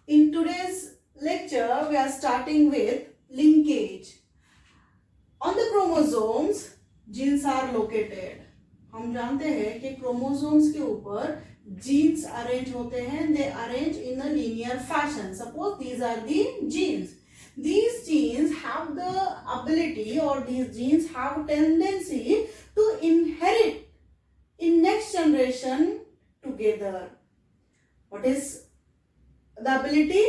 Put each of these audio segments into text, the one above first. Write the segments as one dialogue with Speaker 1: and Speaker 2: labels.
Speaker 1: In today's lecture, we are starting with linkage. On the chromosomes, genes are located. हम जानते हैं कि chromosomes के ऊपर genes arrange होते हैं. They arrange in a linear fashion. Suppose these are the genes. These genes have the ability, or these genes have tendency to inherit in next generation together. What is the ability?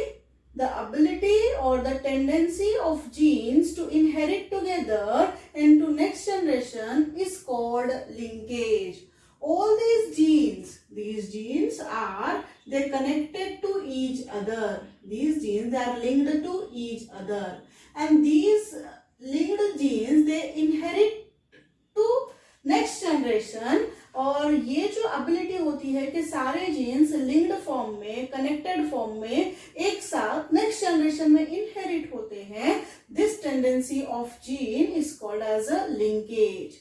Speaker 1: The ability or the tendency of genes to inherit together into next generation is called linkage. All these genes are they connected to each other. These genes they are linked to each other, and these linked genes they inherit to next generation. और ये जो ability होती है कि सारे genes linked form में, connected form में एक साथ नेक्स्ट जनरेशन में इनहेरिट होते हैं, this tendency of gene is called as a linkage.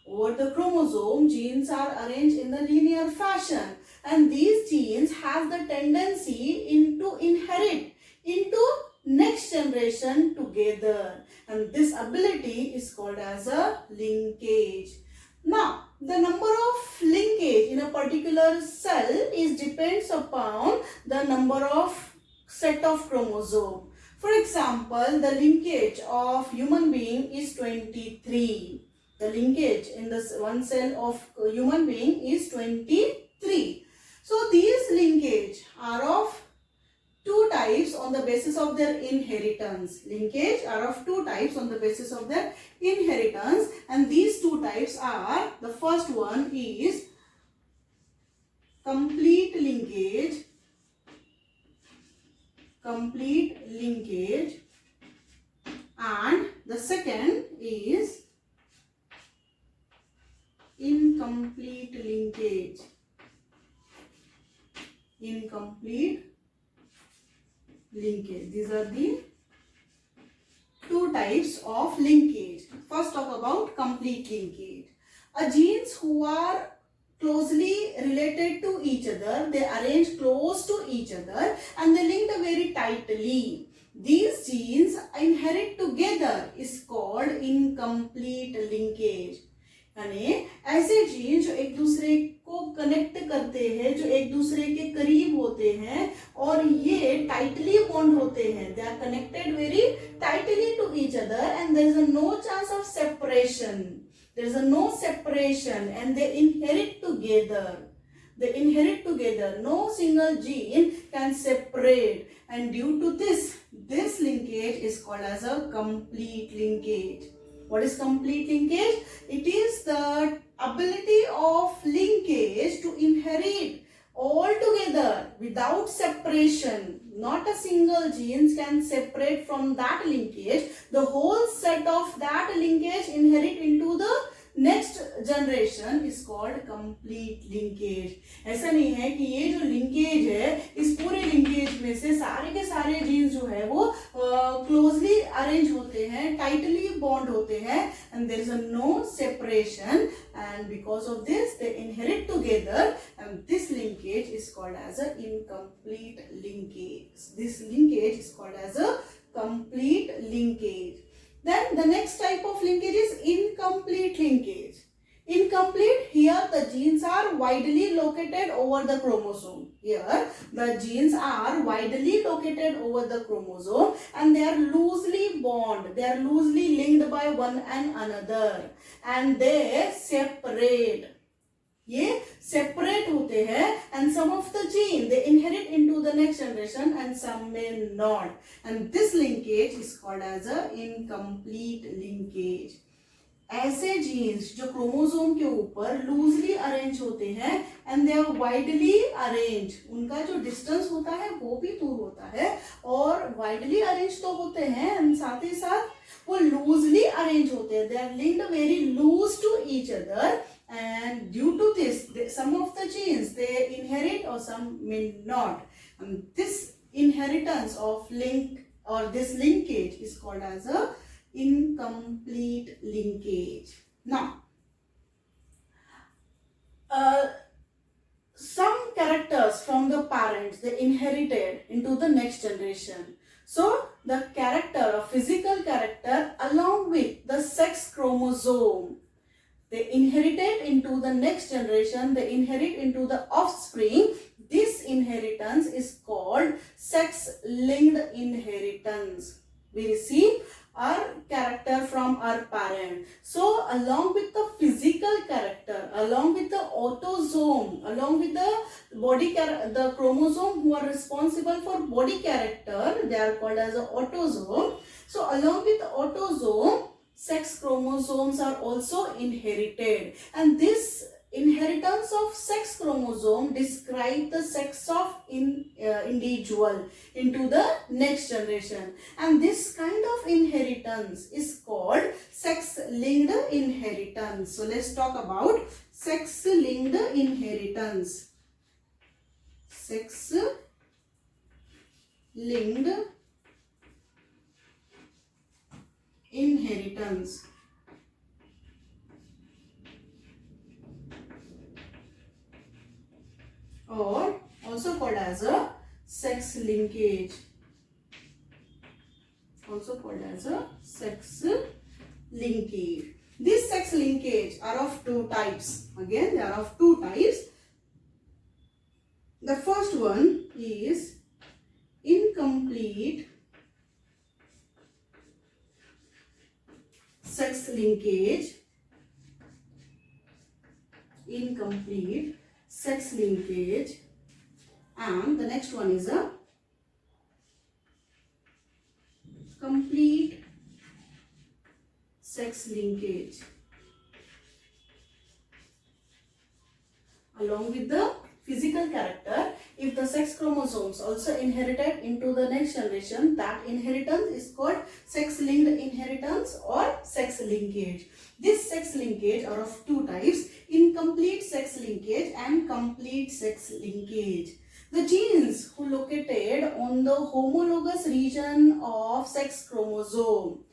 Speaker 1: Over the chromosome, genes are arranged in the linear fashion, and these genes have the tendency to inherit into next generation together, and this ability is called as a linkage. Now, the number of linkage in a particular cell is depends upon the number of set of chromosome. For example, the linkage of human being is 23. The linkage in this one cell of human being is 23. So these linkage are of two types on the basis of their inheritance. Linkage are of two types on the basis of their inheritance, and these two types are, the first one is complete linkage, and the second is incomplete linkage. These are the two types of linkage. First, talk about complete linkage. A genes who are closely related to each other, they arrange close to each other and they linked very tightly. These genes inherit together is called incomplete linkage. यानी ऐसे gene जो एक दूसरे को connect करते हैं, जो एक दूसरे के करीब होते हैं और ये टाइटली बॉन्ड होते हैं, they are connected very tightly to each other and there is no chance of separation. There is no separation and they inherit together. No single gene can separate, and due to this linkage is called as a complete linkage. What is complete linkage? It is the ability of linkage to inherit all together without separation. Not a single gene can separate from that linkage. The whole set of that linkage inherit into the next generation is called complete linkage. ऐसा नहीं है कि ये जो linkage है इस पूरे linkage में से सारे के सारे जीन्स जो है वो क्लोजली अरेंज होते हैं, टाइटली बॉन्ड होते हैं and there is no separation, and because of this they inherit together and this linkage is called as a incomplete linkage. This linkage is called as a complete linkage. Then the next type of linkage is incomplete linkage. Incomplete, here the genes are widely located over the chromosome. Here the genes are widely located over the chromosome and they are loosely bonded. They are loosely linked by one and another and they separate. ये separate होते हैं and some of the gene they inherit into the next generation and some may not, and this linkage is called as a incomplete linkage. ऐसे genes जो chromosome के ऊपर loosely arrange होते हैं and they are widely arrange, उनका जो distance होता है वो भी दूर होता है और वाइडली अरेंज तो होते हैं एंड साथ ही साथ वो लूजली अरेंज होते हैं. They are linked very loose to each other and due to this some of the genes they inherit or some may not, and this inheritance of link or this linkage is called as a incomplete linkage. Now some characters from the parents, they inherited into the next generation. So the character, a physical character along with the sex chromosome, they inherited into the next generation, they inherit into the offspring. This inheritance is called sex-linked inheritance. We receive our character from our parent. So along with the physical character, along with the autosome, along with the the chromosome who are responsible for body character, they are called as an autosome. So along with the autosome, sex chromosomes are also inherited, and this inheritance of sex chromosome describe the sex of individual into the next generation, and this kind of inheritance is called sex-linked inheritance. So let's talk about sex-linked inheritance. Sex-linked inheritance, or also called as a sex linkage. Also called as a sex linkage. These sex linkage are of two types. Again, they are of two types. The first one is incomplete sex linkage. Incomplete sex linkage. And the next one is a complete sex linkage. Along with the physical character, if the sex chromosomes also inherited into the next generation, that inheritance is called sex-linked inheritance or sex linkage. This sex linkage are of two types: incomplete sex linkage and complete sex linkage. The genes who located on the homologous region of sex chromosome.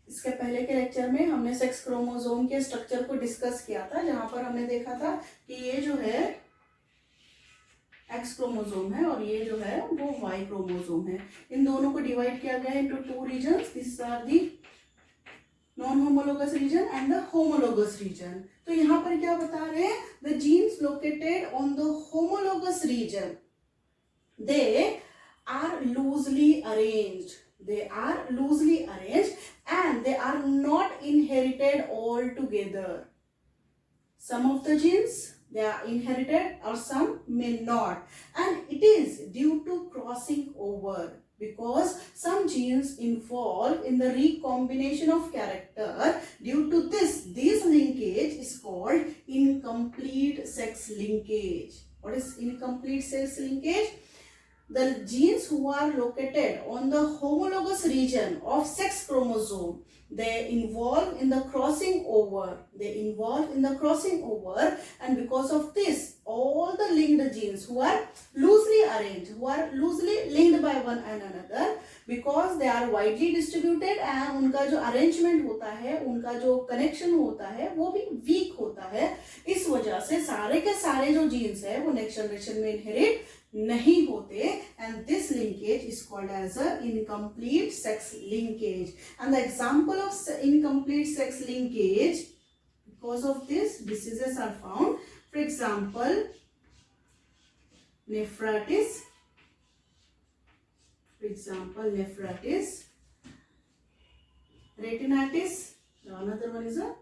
Speaker 1: इसके पहले के lecture में हमने sex chromosome के structure को discuss किया था, जहां पर हमने देखा था कि ये जो है एक्स क्रोमोसोम है और ये जो है वो वाई क्रोमोसोम है. इन दोनों को डिवाइड किया गया है into two regions. This are the non homologous region and the homologous region. तो यहाँ पर क्या बता रहे हैं? The genes located on the homologous region, they are loosely arranged. They are loosely arranged and they are not inherited altogether. Some of the genes they are inherited or some may not, and it is due to crossing over, because some genes involve in the recombination of character. Due to this linkage is called incomplete sex linkage. What is incomplete sex linkage? The genes who are located on the homologous region of sex chromosome, they involve in the crossing over. And because of this, all the linked genes who are loosely arranged, who are loosely linked by one another, because they are widely distributed and उनका जो arrangement होता है, उनका जो connection होता है, वो भी weak होता है. इस वजह से सारे के सारे जो genes है, वो next generation में inherit नहीं होते, and this linkage is called as a incomplete sex linkage. And the example of incomplete sex linkage, because of this, diseases are found. For example, nephritis. Retinitis. Another one is a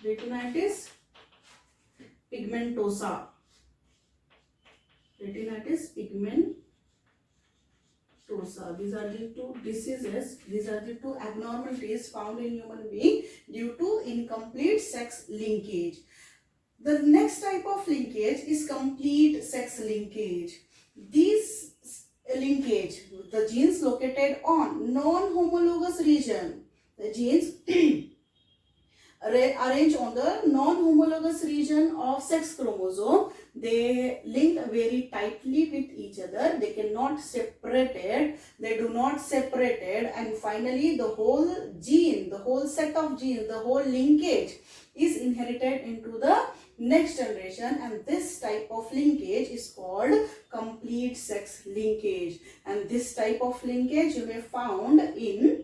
Speaker 1: retinitis pigmentosa. Retinitis pigmentosa. These are the two diseases. These are the two abnormalities found in human being due to incomplete sex linkage. The next type of linkage is complete sex linkage. These linkage, the genes located on non-homologous region, the genes arranged on the non-homologous region of sex chromosome, they link very tightly with each other. They cannot separate it. They do not separate it, and finally the whole gene, the whole set of genes, the whole linkage is inherited into the next generation, and this type of linkage is called complete sex linkage. And this type of linkage you may found in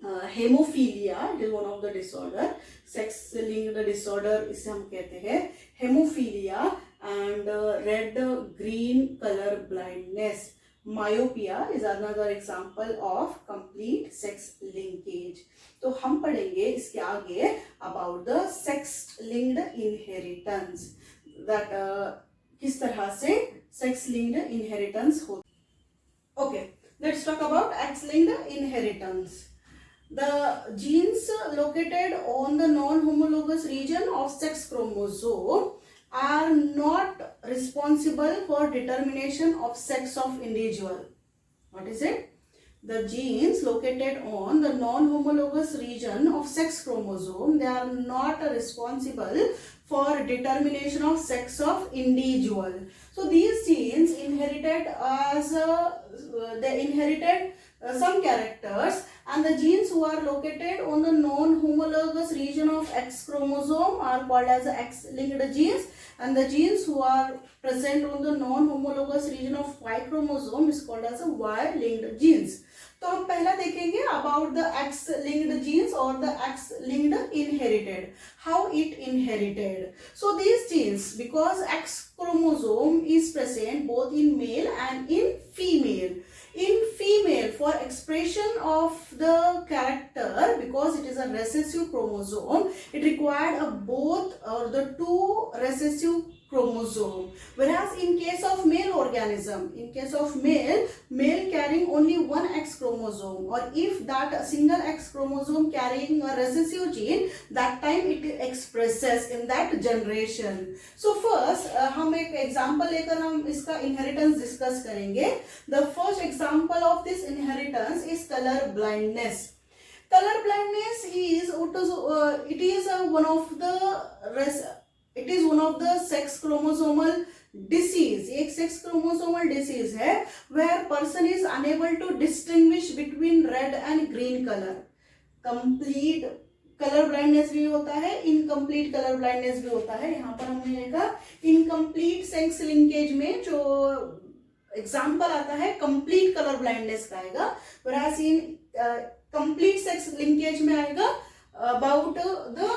Speaker 1: haemophilia. It is one of the disorder, sex linked disorder इसे हम कहते हैं haemophilia. And red green colour blindness, myopia is another example of complete sex linkage. तो हम पढ़ेंगे इसके आगे about the sex linked inheritance, that किस तरह से sex linked inheritance होता है. Okay, let's talk about X linked inheritance. The genes located on the non-homologous region of sex chromosome are not responsible for determination of sex of individual. What is it? The genes located on the non-homologous region of sex chromosome, they are not responsible for determination of sex of individual. So these genes inherited as they inherited some characters, and the genes who are located on the non-homologous region of X chromosome are called as X-linked genes, and the genes who are present on the non-homologous region of Y chromosome is called as Y-linked genes. तो हम पहला देखेंगे about the X-linked genes or the X-linked inherited, how it inherited. So these genes, because X chromosome is present both in male and in female. In female, for expression of the character, because it is a recessive chromosome, it required a both or the two recessive chromosome. Whereas in case of male organism, in case of male carrying only one X chromosome, or if that single X chromosome carrying a recessive gene, that time it expresses in that generation. So first हम एक example लेकर हम इसका inheritance discuss करेंगे. The first example of this inheritance is color blindness. Color blindness is it is one of the sex chromosomal disease. एक sex chromosomal disease है where person is unable to distinguish between red and green color. Complete color blindness भी होता है, incomplete color blindness भी होता है. यहाँ पर हमने देखा incomplete sex linkage में जो एग्जाम्पल आता है कंप्लीट कलर ब्लाइंडनेस का आएगा, whereas in complete sex linkage में आएगा about the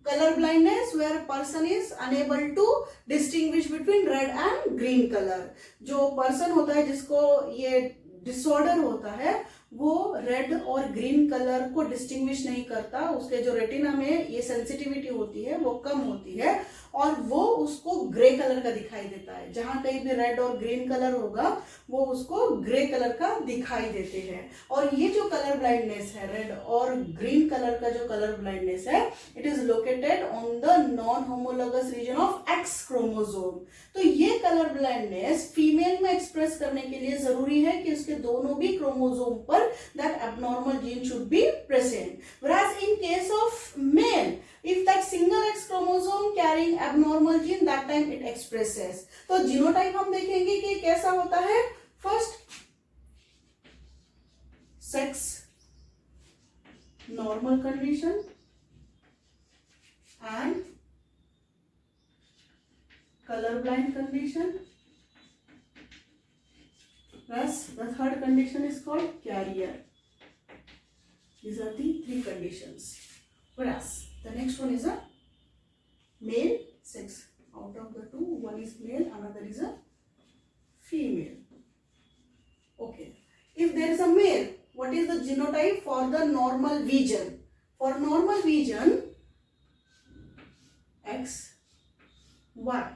Speaker 1: color blindness where person is unable to distinguish between red and green color. जो person होता है जिसको ये डिसऑर्डर होता है वो रेड और ग्रीन कलर को डिस्टिंग्विश नहीं करता, उसके जो रेटिना में ये सेंसिटिविटी होती है वो कम होती है और वो उसको ग्रे कलर का दिखाई देता है. जहां कहीं भी रेड और ग्रीन कलर होगा वो उसको ग्रे कलर का दिखाई देते हैं. और ये जो कलर ब्लाइंडनेस है, रेड और ग्रीन कलर का जो कलर ब्लाइंडनेस है, it is located on the non homologous region of X chromosome. तो ये कलर ब्लाइंडनेस फीमेल में एक्सप्रेस करने के लिए जरूरी है कि उसके दोनों भी क्रोमोसोम पर that abnormal gene should be present. Whereas in case of male, if that single X chromosome carrying abnormal gene, that time it expresses. तो जीनोटाइप हम देखेंगे कि कैसा होता है. First, sex normal condition and colorblind condition. Plus the third condition is called carrier. These are the three conditions. Whereas the next one is a male sex. Out of the two, one is male, another is a female. Okay. If there is a male, what is the genotype for the normal vision? For normal vision, X, Y.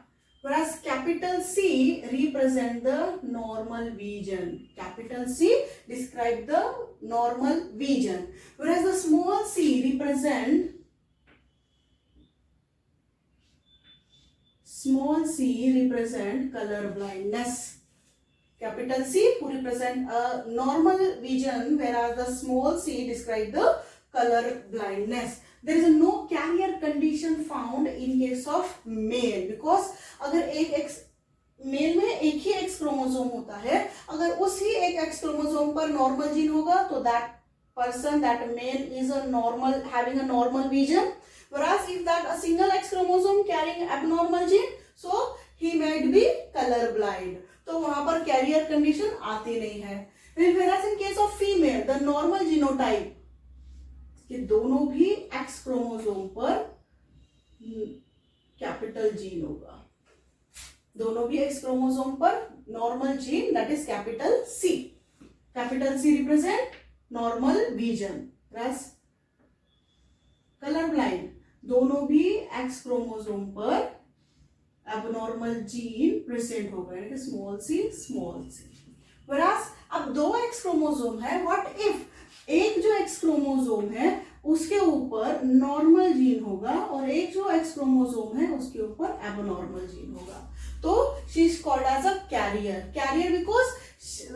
Speaker 1: Whereas capital C represent the normal vision. Capital C describe the normal vision. Whereas the small c represent color blindness. Capital C who represent a normal vision, whereas the small c describe the color blindness. There is no carrier condition found in case of male, because अगर एक mail में एक ही x chromosome होता है, अगर उसी एक एक्स क्रोमोसोम पर नॉर्मल जीन होगा तो that person, that male is a normal, having a normal vision. whereas if that a single X chromosome carrying abnormal gene, so he might be color blind. तो वहां पर career condition आती नहीं है. whereas in case of female the normal genotype, कि दोनों भी X chromosome पर कैपिटल जीन होगा, दोनों भी X क्रोमोसोम पर normal gene that is capital C. Capital C represent normal vision. Plus colour blind, दोनों भी X क्रोमोसोम पर एबनॉर्मल जीन प्रेजेंट होगा, यानी कि स्मॉल c. whereas अब दो X क्रोमोसोम है, व्हाट इफ एक जो X क्रोमोसोम है उसके ऊपर नॉर्मल जीन होगा और एक जो X क्रोमोसोम है उसके ऊपर एबनॉर्मल जीन होगा, तो she is called as a carrier because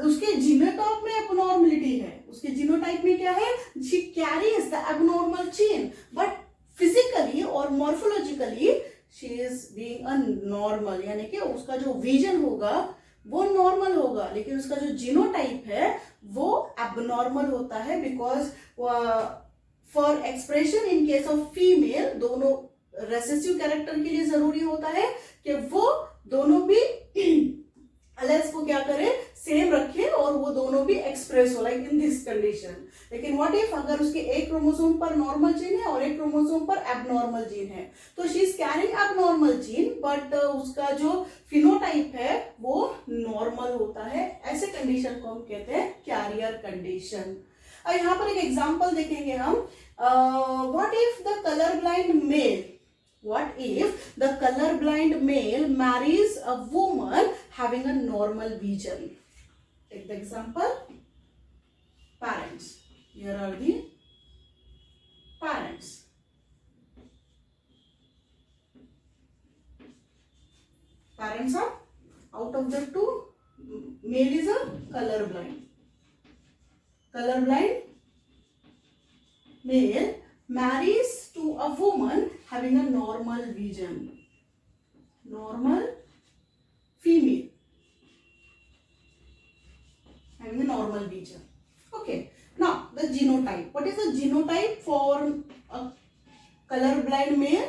Speaker 1: उसके जीनोटाइप में एबनॉर्मलिटी है. उसके जीनोटाइप में क्या है, she carries the abnormal gene but physically और morphologically she is being a normal, यानी कि उसका जो विजन होगा वो नॉर्मल होगा, लेकिन उसका जो जीनोटाइप है वो एबनॉर्मल होता है. Because for expression in case of female, दोनों रेसेसिव कैरेक्टर के लिए जरूरी होता है कि वो दोनों भी एलेल्स को क्या करे, सेम रखे और वो दोनों भी एक्सप्रेस हो, लाइक इन दिस कंडीशन. लेकिन व्हाट इफ अगर उसके एक क्रोमोसोम पर नॉर्मल जीन है और एक क्रोमोसोम पर एबनॉर्मल जीन है, तो she is carrying abnormal gene but उसका जो फिनोटाइप है वो नॉर्मल होता है. ऐसे कंडीशन को हम कहते हैं कैरियर कंडीशन. अब यहाँ पर एक एग्जांपल देखेंगे हम. What if the colour blind mail, what if the color blind male marries a woman having a normal vision? Take the example, parents. Here are the parents. Parents are, out of the two, male is a color blind. Color blind male marries to a woman having a normal vision. Normal female having a normal vision. Okay. Now the genotype. What is the genotype for a colorblind male?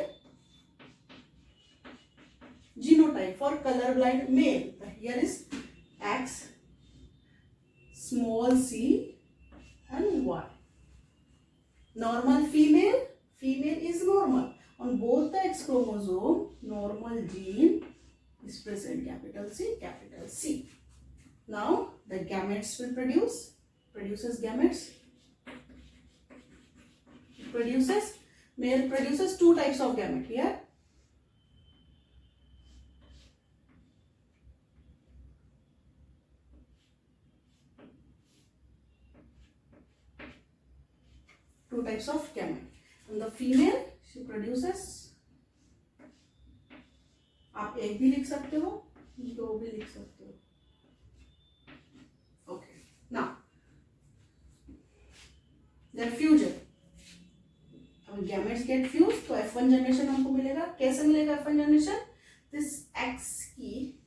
Speaker 1: Genotype for colorblind male. Here is X, small c and Y. Normal female is normal. On both the X chromosome, normal gene is present, capital C. Now the gametes will produces gametes. Male produces two types of gamete here. Two types of gamete. And the female, she produces, आप एक भी लिख सकते हो, दो भी लिख सकते हो. Okay. Now, their fusion. अब gametes get fused, तो F1 जनरेशन हमको मिलेगा. कैसे मिलेगा F1 जनरेशन? This X की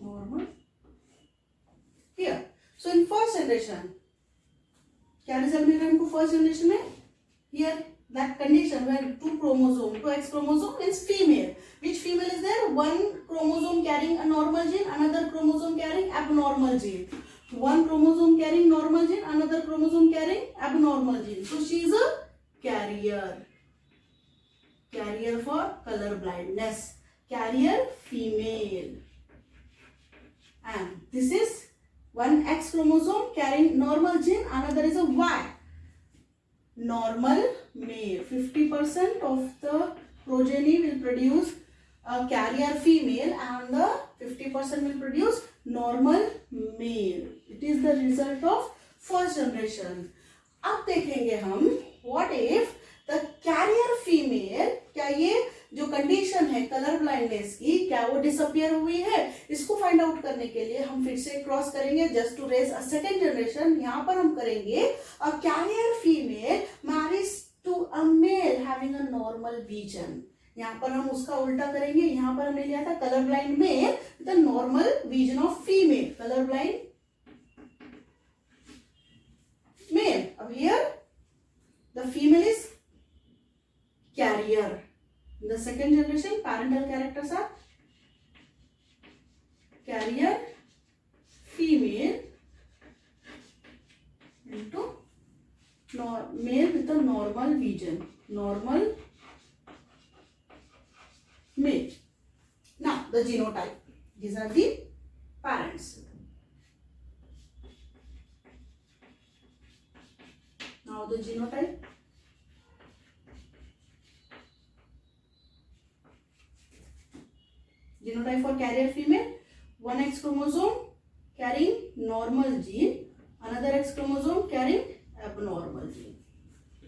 Speaker 1: normal here. So in first generation, क्या रिजल्ट मिल रहा है हमको फर्स्ट जनरेशन में? Here that condition where two X chromosome means female. Which female is there? One chromosome carrying a normal gene, another chromosome carrying abnormal gene. One chromosome carrying normal gene, another chromosome carrying abnormal gene. So she is a carrier. Carrier for color blindness. Carrier female. And this is one X chromosome carrying normal gene, another is a Y. Normal male. 50% of the progeny will produce a carrier female and the 50% will produce normal male. It is the result of first generation. अब देखेंगे हम what if the carrier female, क्या ये जो condition है colour blindness की, क्या वो डिसअपियर हुई है? इसको फाइंड आउट करने के लिए हम फिर से क्रॉस करेंगे just to raise a second generation. यहाँ पर हम करेंगे a carrier female marriage to a male having a normal vision. यहाँ पर हम उसका उल्टा करेंगे। यहाँ पर हमने लिया था colour blind male the normal vision of female, colour blind male. अब here the female is carrier. In the second generation, parental characters are carrier female into male with a normal vision, normal male. Now the genotype, these are the parents. Now the genotype. Genotype for carrier female, one X chromosome carrying normal gene, another X chromosome carrying abnormal gene.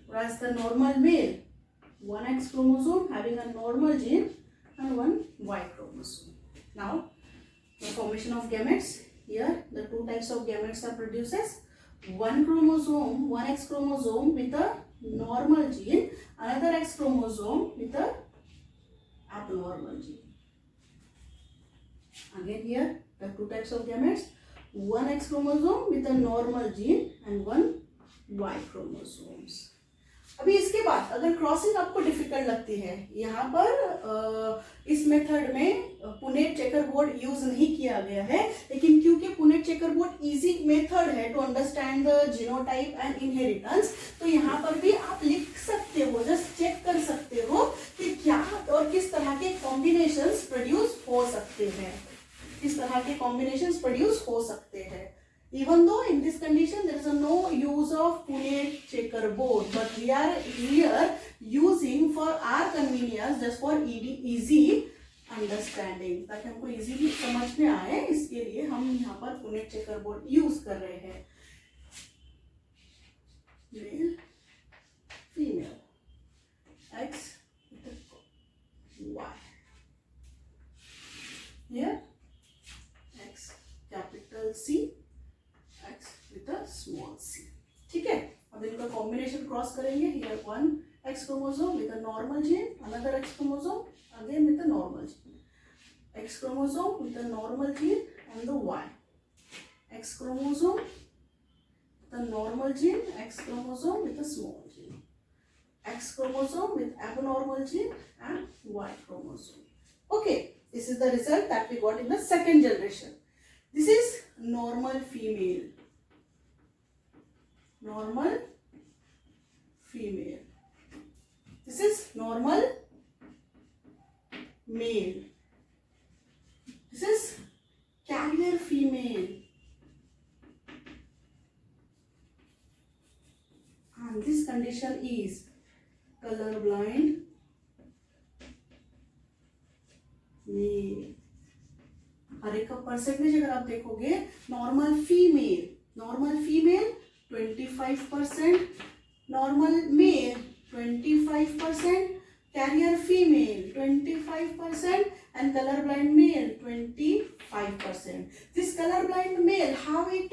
Speaker 1: Whereas the normal male, one X chromosome having a normal gene and one Y chromosome. Now the formation of gametes. Here the two types of gametes are produced as one chromosome, one X chromosome with a normal gene, another X chromosome with a abnormal gene. Again here the two types of gametes, one X chromosome with a normal gene and one Y chromosomes. अभी इसके बाद अगर crossing आपको difficult लगती है, यहाँ पर इस मेथड में पुनेट चेकर बोर्ड यूज नहीं किया गया है, लेकिन क्योंकि Punnett checker board easy method है to understand the genotype and inheritance, तो यहाँ पर भी आप लिख सकते हो, जस्ट चेक कर सकते हो कि क्या और किस तरह के कॉम्बिनेशंस प्रोड्यूस हो सकते हैं, किस तरह के कॉम्बिनेशंस प्रोड्यूस हो सकते हैं. Even though in this condition there is no use of Punnett checkerboard, but we are here using for our convenience, just for easy understanding, ताकि हमको easily समझ में आए, इसके लिए हम यहाँ पर Punnett checkerboard use कर रहे हैं. Male, female, X, Y. Here X capital C, X with a small c. ठीक है, अब इनका कॉम्बिनेशन क्रॉस करेंगे. Here one X chromosome with a normal gene, another X chromosome again with a normal gene, X chromosome with a normal gene and the Y, X chromosome with a normal gene, X chromosome with a small gene, X chromosome with abnormal gene and Y chromosome. Okay, this is the result that we got in the second generation. This is normal female. Normal female. This is normal male. This is carrier female. And this condition is color blind male. हर एक का percentage अगर आप देखोगे, normal female 25%, normal male 25%, carrier female 25% and color blind male 25%. This color blind male, how it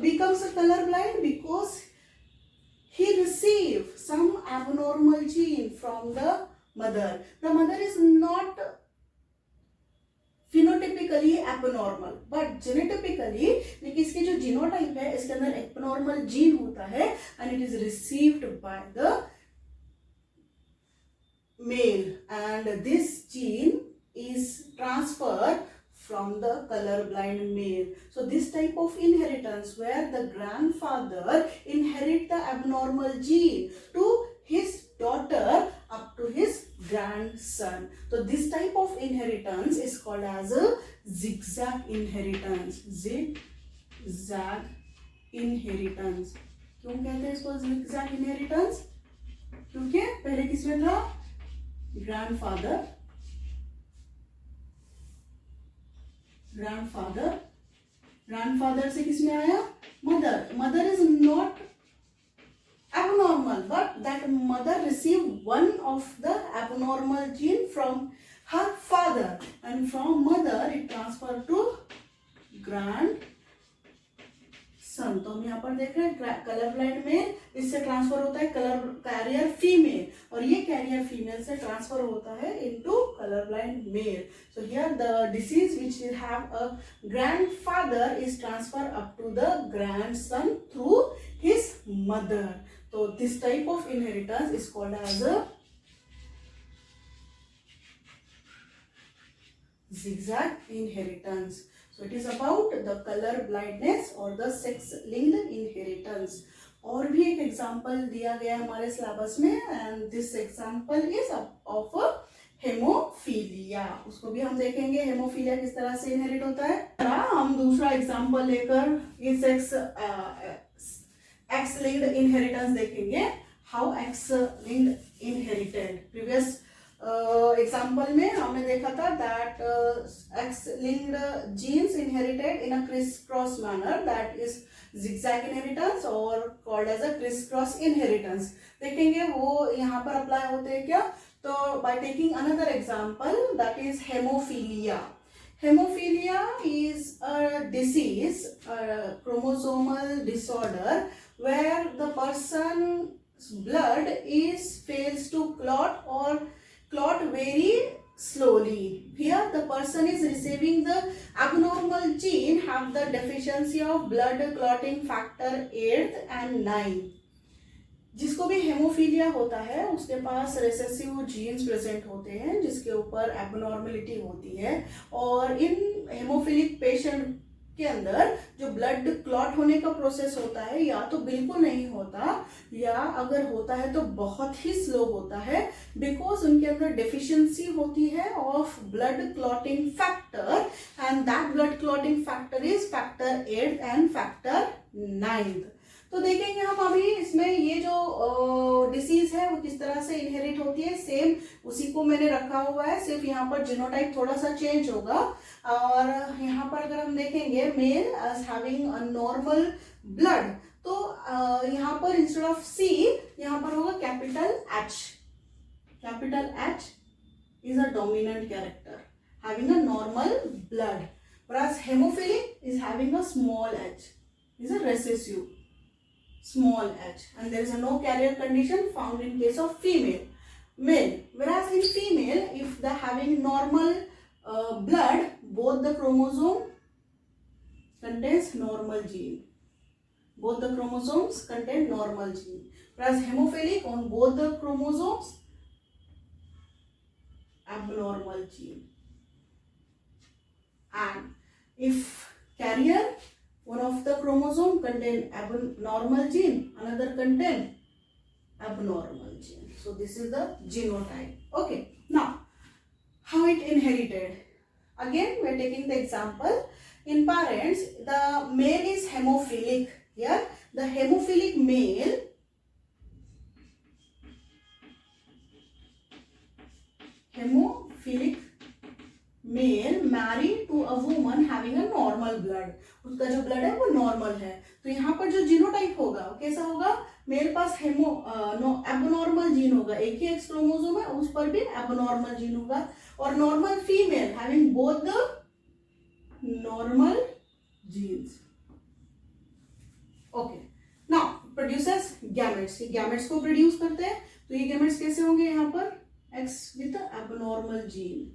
Speaker 1: becomes a color blind? Because he received some abnormal gene from the mother. The mother is not phenotypically abnormal, but genotypically, लेकिन इसके जो genotype है इसके अंदर abnormal gene होता है and it is received by the male, and this gene is transferred from the color blind male. So this type of inheritance where the grandfather inherit the abnormal gene to his daughter up to his grandson. So this type of inheritance is called as a zigzag inheritance. Zigzag inheritance. क्यों कहते हैं इसको zigzag inheritance? क्योंकि पहले किसमें था? grandfather से किसमें आया? mother is not abnormal, but that mother received one of the abnormal gene from her father, and from mother it transfer to grandson. तो हम यहाँ पर देख रहे हैं कलर ब्लाइंड मेल, इससे ट्रांसफर होता है कलर कैरियर फीमेल, और ये कैरियर फीमेल से ट्रांसफर होता है into colour blind male. So here the disease which have a grandfather is transfer up to the grandson through his mother. तो this type of inheritance is called as a zigzag inheritance. So it is about the color blindness or the sex linked inheritance. और भी एक example दिया गया हमारे syllabus में, and this example is of haemophilia. उसको भी हम देखेंगे हेमोफीलिया किस तरह से इनहेरिट होता है. हम दूसरा एग्जाम्पल लेकर इस एक्स लिंक्ड इनहेरिटेंस देखेंगे. How X linked inherited. Previous example में हमने देखा था that X linked genes inherited in a criss cross manner, that is zigzag inheritance और called as a criss cross inheritance. देखेंगे वो यहाँ पर अप्लाई होते हैं क्या. तो by taking another example that is haemophilia. Hemophilia is a disease, a chromosomal disorder where the person's blood fails to clot or clot very slowly. Here the person is receiving the abnormal gene, have the deficiency of blood clotting factor 8 and 9. जिसको भी haemophilia होता है उसके पास recessive genes present होते हैं जिसके ऊपर abnormality होती है, और इन हेमोफिलिक पेशेंट के अंदर जो ब्लड क्लॉट होने का प्रोसेस होता है या तो बिल्कुल नहीं होता, या अगर होता है तो बहुत ही स्लो होता है, बिकॉज उनके अंदर डेफिशिएंसी होती है of blood clotting factor, and that blood clotting factor is factor 8 and factor 9. तो देखेंगे हम अभी इसमें ये जो डिसीज है वो किस तरह से इनहेरिट होती है. सेम उसी को मैंने रखा हुआ है, सिर्फ यहाँ पर जीनोटाइप थोड़ा सा चेंज होगा. और यहाँ पर अगर हम देखेंगे male as having a normal blood, तो यहाँ पर इंस्टेड ऑफ सी यहाँ पर होगा capital H. Capital H is a dominant character having a normal blood, whereas hemophilic is having a small h, is a recessive small h, and there is a no carrier condition found in case of female. Male, whereas in female if the having normal blood, both the chromosome contains normal gene, both the chromosomes contain normal gene, whereas hemophilic on both the chromosomes abnormal gene. And if carrier, one of the chromosome contain abnormal gene, another contain abnormal gene. So this is the genotype. Okay, now how it inherited. Again we are taking the example in parents. The male is hemophilic. Here the hemophilic male married to a woman having a normal blood. उसका जो blood है वो normal है, तो यहाँ पर जो genotype होगा कैसा होगा. मेरे पास एबनॉर्मल जीन होगा, एक ही एक्स क्रोमोसोम है उस पर भी एबनॉर्मल जीन होगा, और normal female having both the normal genes. Okay, now produces gametes. ये गैमेट्स को प्रोड्यूस करते हैं, तो ये गैमेट्स कैसे होंगे. यहाँ पर X with abnormal gene,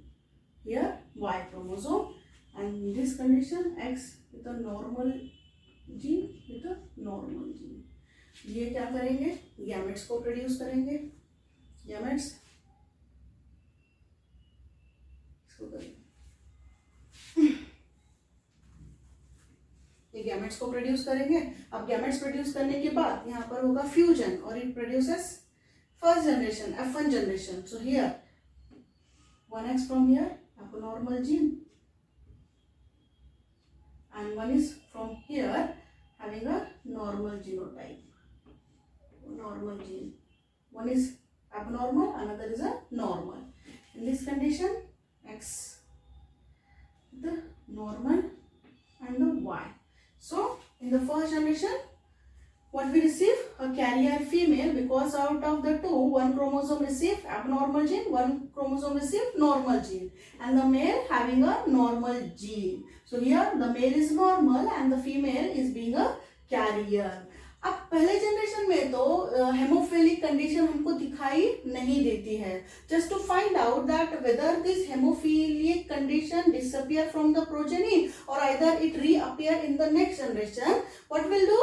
Speaker 1: here Y chromosome, and in this condition X with a normal gene with a normal gene. ये क्या करेंगे, गैमेट्स को प्रोड्यूस करेंगे. गैमेट्स ये गैमेट्स को प्रोड्यूस करेंगे. अब गैमेट्स प्रोड्यूस करने के बाद यहाँ पर होगा फ्यूजन, और it produces first generation F1 generation. So here 1x from here abnormal gene, and one is from here having a normal genotype, normal gene. One is abnormal, another is a normal. In this condition X the normal and the Y. So in the first generation what we receive? A carrier female, because out of the two, one chromosome receive abnormal gene, one chromosome receive normal gene, and the male having a normal gene. So here the male is normal and the female is being a carrier. अब पहले generation में तो haemophilic condition हमको दिखाई नहीं देती है. Just to find out that whether this haemophilic condition disappear from the progeny और either it reappear in the next generation, what will do,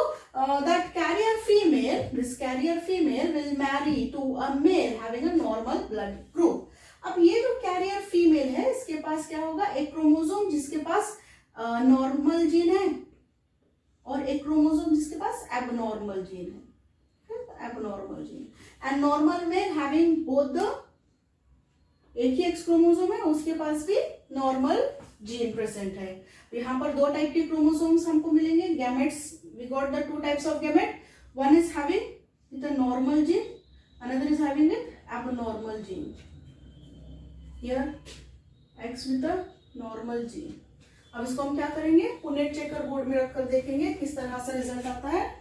Speaker 1: that carrier female, this carrier female will marry to a male having a normal blood group. अब ये जो carrier female है इसके पास क्या होगा, एक chromosome जिसके पास नॉर्मल जीन है और एक क्रोमोसोम जिसके पास एबनॉर्मल जीन है, abnormal gene. And normal male having both the, एक ही एक्स क्रोमोसोम है उसके पास भी नॉर्मल जीन प्रेजेंट है. यहाँ पर दो टाइप के क्रोमोसोम्स हमको मिलेंगे, gametes. We got the two types of gamete. One is having with a normal gene, another is having with abnormal gene. Here X with a normal gene. अब इसको हम क्या करेंगे, पुनेट चेकर बोर्ड में रखकर देखेंगे किस तरह से रिजल्ट आता है.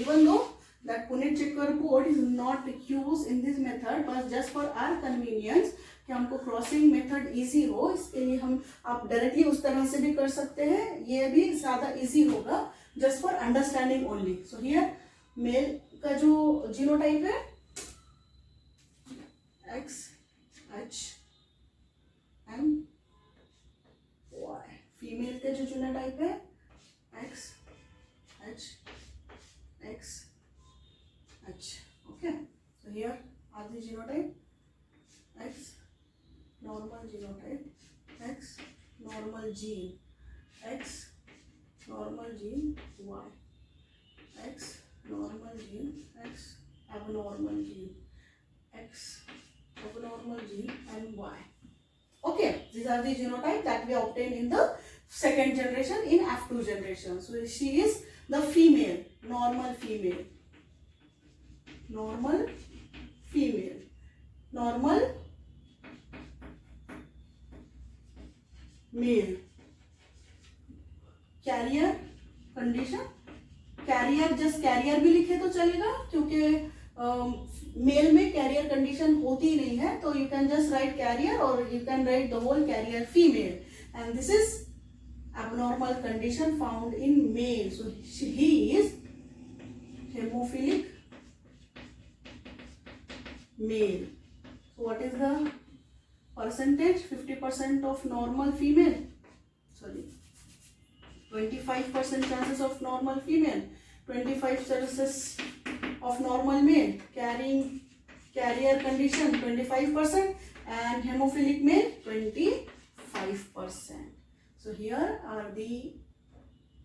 Speaker 1: Even though that Punnett checker code is not used in this method, but just for our convenience कि हमको क्रॉसिंग मेथड इजी हो, इसके लिए हम आप डायरेक्टली उस तरह से भी कर सकते हैं, ये भी ज्यादा इजी होगा, just for understanding only. So here male का जो जीनोटाइप है XHMY, फीमेल का जो जीनोटाइप है XHXH. Okay, so here are the genotype. X normal genotype, X normal gene, X normal gene, Y, X normal gene, X abnormal gene, X abnormal gene, and Y. Okay, these are the genotype that we obtained in the second generation, in F2 generation. So she is the female, normal female, normal female, normal male. Carrier condition, carrier just carrier भी लिखे तो चलेगा क्योंकि mail में career condition होती ही नहीं है, तो you can just write carrier और you can write the whole carrier female. And this is abnormal condition found in male. So he is hemophilic male. So what is the percentage? 50% of normal female, sorry, 25% chances of normal female, 25 chances of normal male, carrying carrier condition 25%, and hemophilic male 25%. So here are the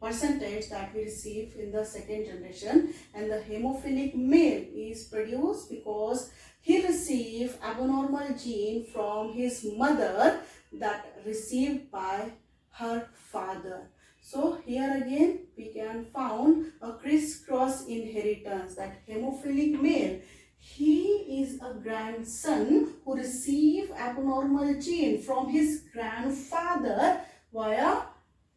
Speaker 1: percentage that we receive in the second generation, and the hemophilic male is produced because he received abnormal gene from his mother that received by her father. So here again we can found a crisscross inheritance, that hemophilic male, he is a grandson who received abnormal gene from his grandfather via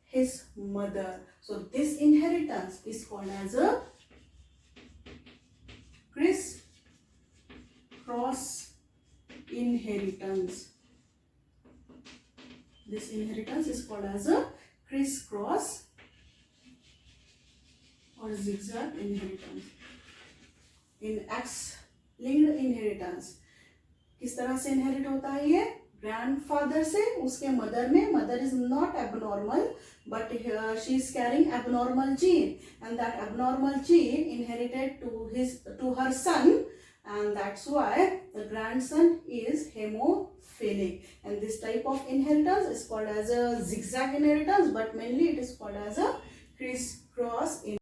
Speaker 1: his mother. So this inheritance is called as a criss-cross inheritance. This inheritance is called as a criss-cross or zigzag inheritance. In X-linked inheritance, किस तरह से inherit होता है ये? Grandfather से उसके mother में, mother is not abnormal but she is carrying abnormal gene, and that abnormal gene inherited to her son, and that's why the grandson is hemophilic. And this type of inheritance is called as a zigzag inheritance, but mainly it is called as a criss-cross inheritance.